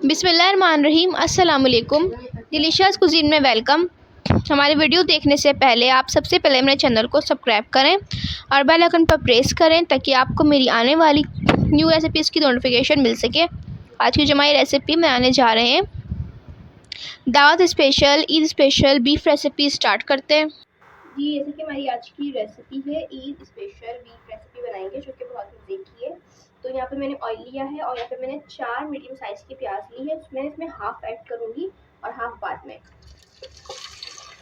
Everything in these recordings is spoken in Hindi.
बिस्मिल्लाहिर्रहमानिर्रहीम। अस्सलाम वालेकुम। डिलीशियस कुजीन में वेलकम। हमारे वीडियो देखने से पहले आप सबसे पहले मेरे चैनल को सब्सक्राइब करें और बेल आइकन पर प्रेस करें ताकि आपको मेरी आने वाली न्यू रेसिपीज़ की नोटिफिकेशन मिल सके। आज की जो हमारी रेसिपी बनाने जा रहे हैं दावत special, Eid special beef recipe start करते हैं जी। जैसे कि हमारी आज की रेसिपी है ईद स्पेशल बीफ रेसिपी बनाएंगे जो कि बहुत मज़े की है। तो यहाँ पे मैंने ऑयल लिया है और यहाँ पे मैंने 4 मीडियम साइज़ की प्याज ली है। मैंने इसमें हाफ ऐड करूँगी और हाफ बाद में।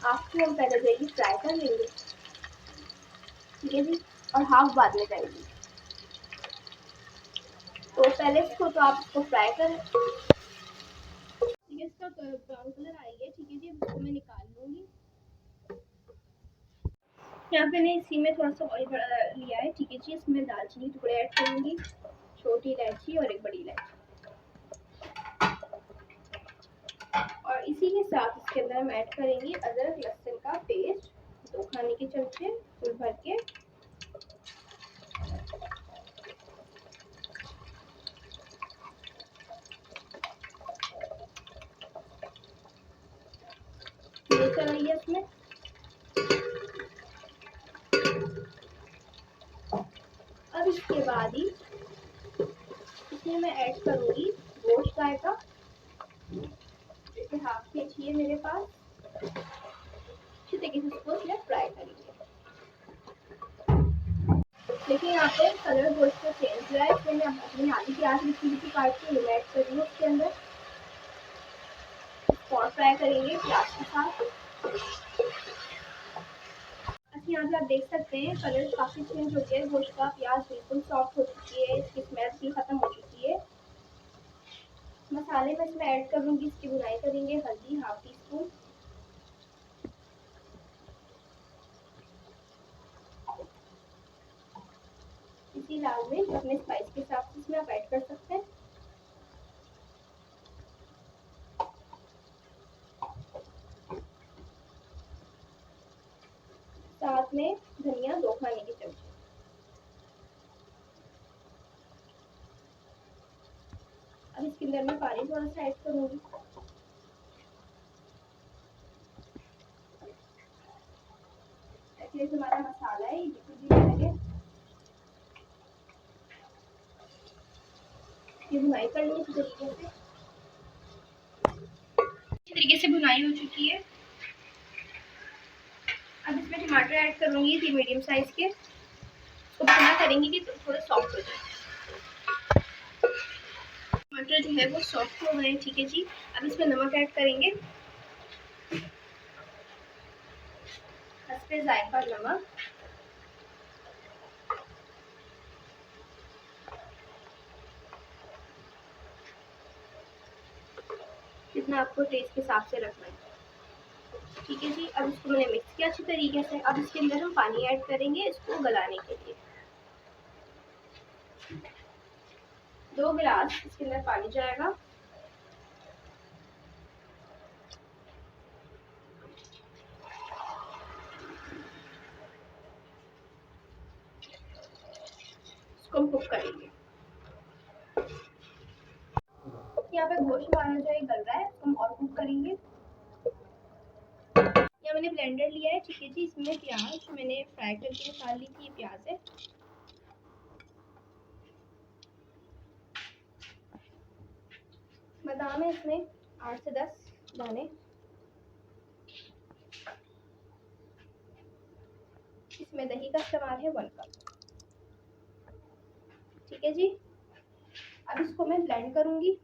हाफ को हम पहले जाएगी फ्राई कर लेंगे, ठीक है जी, और हाफ बाद में जाएगी। तो पहले इसको तो आप इसको फ्राई करें, ठीक है। इसका ब्राउन कलर आई है, ठीक है जी। इसको मैं निकाल लूँगी। यहाँ पे मैंने इसी में थोड़ा सा ऑयल लिया है, ठीक है जी। इसमें दालचीनी टुकड़े ऐड करूँगी, छोटी इलायची और एक बड़ी इलायची, और इसी के साथ इसके अंदर हम ऐड करेंगे अदरक लहसुन का पेस्ट 2 खाने के चमचे फुल भर के। ये चलाइए इसमें। अब इसके बाद ही इसमें मैं ऐड करूँगी गोश्त गाय का, जैसे हाफ केजी है मेरे पास। अच्छी तरीके से इसको फ्राई करेंगे। देखिए यहाँ पे कलर गोश्त का चेंज हुआ है। इसमें मैं अपनी आधी प्याज लिखी लिखी काट के ऐड कर रही हूँ उसके अंदर। और फ्राई करेंगे प्याज के साथ। अच्छा, यहाँ पे आप देख सकते हैं कलर काफ़ी चेंज हो गया है गोश्त का। प्याज बिल्कुल सॉफ्ट हो चुकी है, इसकी स्मेल भी खत्म हो चुकी है। मसाले में इसमें ऐड करूँगी, इसकी भुनाई करेंगे। हल्दी हाफ टी स्पून, इसी लाल मिर्च अपने स्पाइस के हिसाब से इसमें आप ऐड कर सकते हैं। साथ में धनिया 2 खाने के चमचे। अब इसके अंदर मैं पानी थोड़ा सा ऐड करूँगी। ऐसे हमारा मसाला है, ये बिल्कुल भी ये भुनाई कर ली इस तरीके से। इस तरीके से भुनाई हो चुकी है। अब इसमें टमाटर ऐड करूँगी, ये मीडियम साइज के। इसको भुना करेंगे कि थोड़े सॉफ्ट हो जाए। टमाटर जो है वो सॉफ्ट हो गए, ठीक है जी। अब इसमें नमक ऐड करेंगे, हस्बे जायका नमक। जितना आपको टेस्ट के हिसाब से रखना है, ठीक है जी। अब इसको मैंने मिक्स किया अच्छी तरीके से। अब इसके अंदर हम पानी ऐड करेंगे इसको गलाने के लिए। 2 गिलास इसके अंदर पानी जाएगा। इसको हम कुक करेंगे। यहाँ पे गोश्त हमारा जो है गल रहा है, हम और कुक करेंगे। यहाँ मैंने ब्लेंडर लिया है, ठीक है जी। इसमें प्याज मैंने फ्राई करके निकाल ली थी, ये प्याज है। बादाम है इसमें 8 से 10 दाने। इसमें दही का इस्तेमाल है 1 कप, ठीक है जी। अब इसको मैं ब्लेंड करूँगी। ये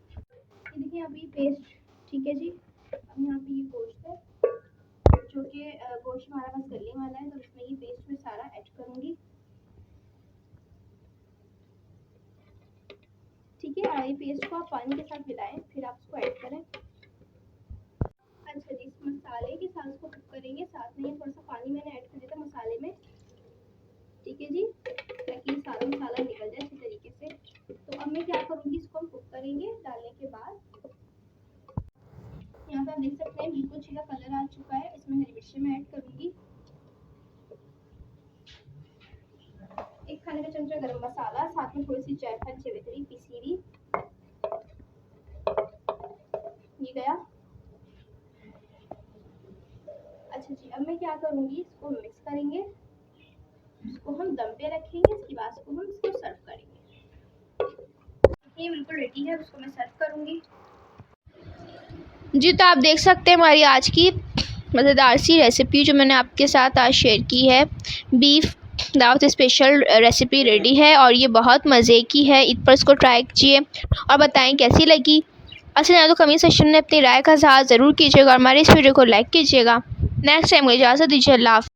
देखिए अभी पेस्ट, ठीक है जी। अब यहाँ पे ये गोश्त है जो कि गोश्त हमारा बस गलने वाला है, तो इसमें ये पेस्ट में सारा ऐड करूँगी, ठीक है। और ये पेस्ट को आप पानी के साथ मिलाएं, फिर आप इसको ऐड करें। अच्छा जी, इस मसाले के साथ इसको कुक करेंगे। साथ में थोड़ा सा पानी मैंने ऐड कर दिया था मसाले में, ठीक है जी, ताकि सारा मसाला निकल जाए अच्छी तरीके से। तो अब मैं क्या करूँगी, इसको हम कुक करेंगे डालने के बाद। यहाँ पे आप देख सकते हैं बिल्कुल अच्छी का कलर आ चुका है। इसमें हरी मिर्ची मैं ऐड करूँगी, 1 खाने का चमचा गरम मसाला, साथ में थोड़ी सी जायफल जवित्री पिसी हुई, गया। अच्छा जी, अब मैं क्या करूँगी, इसको मिक्स करेंगे, इसको हम दम पे रखेंगे, इसके बाद हम इसको सर्व करेंगे। ये बिल्कुल रेडी है, उसको मैं सर्व करूँगी। जी, तो आप देख सकते हैं हमारी आज की मज़ेदार सी रेसिपी जो मैंने आपके साथ आज शेयर की है, बीफ दावत स्पेशल रेसिपी रेडी है और ये बहुत मज़े की है। ईद पर इसको ट्राई कीजिए और बताएं कैसी लगी। अच्छा ना तो कमेंट सेक्शन में अपनी राय का इज़हार ज़रूर कीजिएगा और हमारे इस वीडियो को लाइक कीजिएगा। नेक्स्ट टाइम मुझे इजाज़त दीजिए। अल्लाह हाफ़िज़।